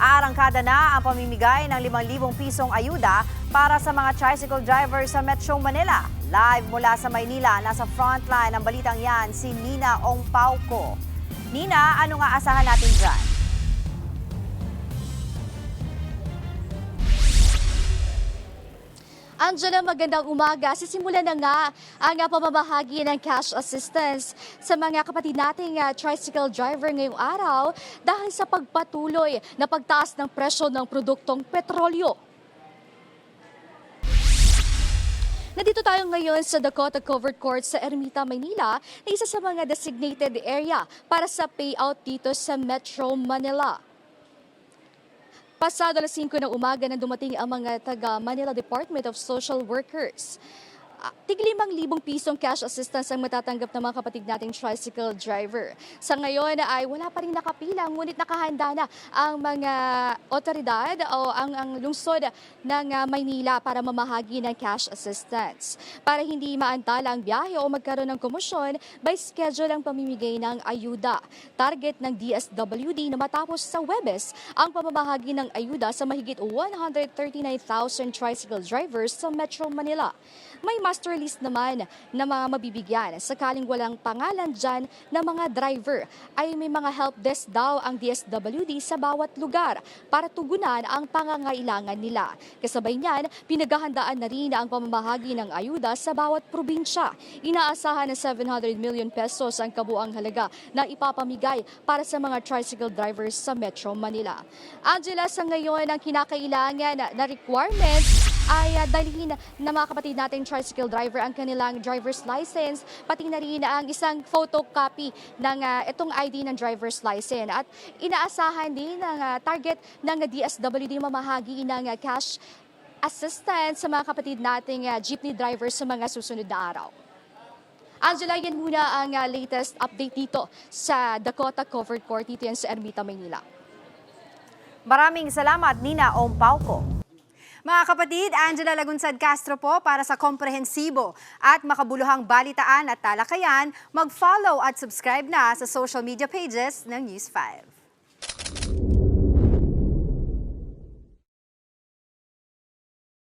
Aarangkada na ang pamimigay ng 5,000 pisong ayuda para sa mga tricycle drivers sa Metro Manila. Live mula sa Maynila, nasa frontline ng balitang yan si Nina Ongpauco. Nina, ano nga asahan natin dyan? Angela, magandang umaga. Sisimulan na nga ang pamamahagi ng cash assistance sa mga kapatid nating tricycle driver ngayong araw dahil sa pagpatuloy na pagtaas ng presyo ng produktong petrolyo. Nandito tayo ngayon sa Dakota Covered Court sa Ermita, Maynila, na isa sa mga designated area para sa payout dito sa Metro Manila. Pasado alas 5 ng umaga na dumating ang mga taga Manila Department of Social Workers. Tig 5,000 pisong cash assistance ang matatanggap ng mga kapatid nating tricycle driver. Sa ngayon ay wala pa rin nakapila, ngunit nakahanda na ang mga otoridad o ang lungsod ng Maynila para mamahagi ng cash assistance. Para hindi maantala ang biyahe o magkaroon ng komosyon, by schedule ang pamimigay ng ayuda. Target ng DSWD na matapos sa Huwebes ang pamamahagi ng ayuda sa mahigit 139,000 tricycle drivers sa Metro Manila. May master list naman na mga mabibigyan. Sakaling walang pangalan dyan na mga driver, ay may mga help desk daw ang DSWD sa bawat lugar para tugunan ang pangangailangan nila. Kasabay niyan, pinaghahandaan na rin ang pamamahagi ng ayuda sa bawat probinsya. Inaasahan na 700 million pesos ang kabuang halaga na ipapamigay para sa mga tricycle drivers sa Metro Manila. Angela, sa ngayon ang kinakailangan na requirements ay dalhin na mga kapatid natin tricycle driver ang kanilang driver's license, pati na rin ang isang photocopy ng itong ID ng driver's license. At inaasahan din ng target ng DSWD mamahagi ng cash assistance sa mga kapatid nating jeepney drivers sa mga susunod na araw. Angela, yan muna ang latest update dito sa Dakota Covered Court dito yan sa Ermita, Maynila. Maraming salamat, Nina Ongpauco. Mga kapatid, Angela Lagunsad Castro po para sa komprehensibo at makabuluhang balitaan at talakayan. Mag-follow at subscribe na sa social media pages ng News 5.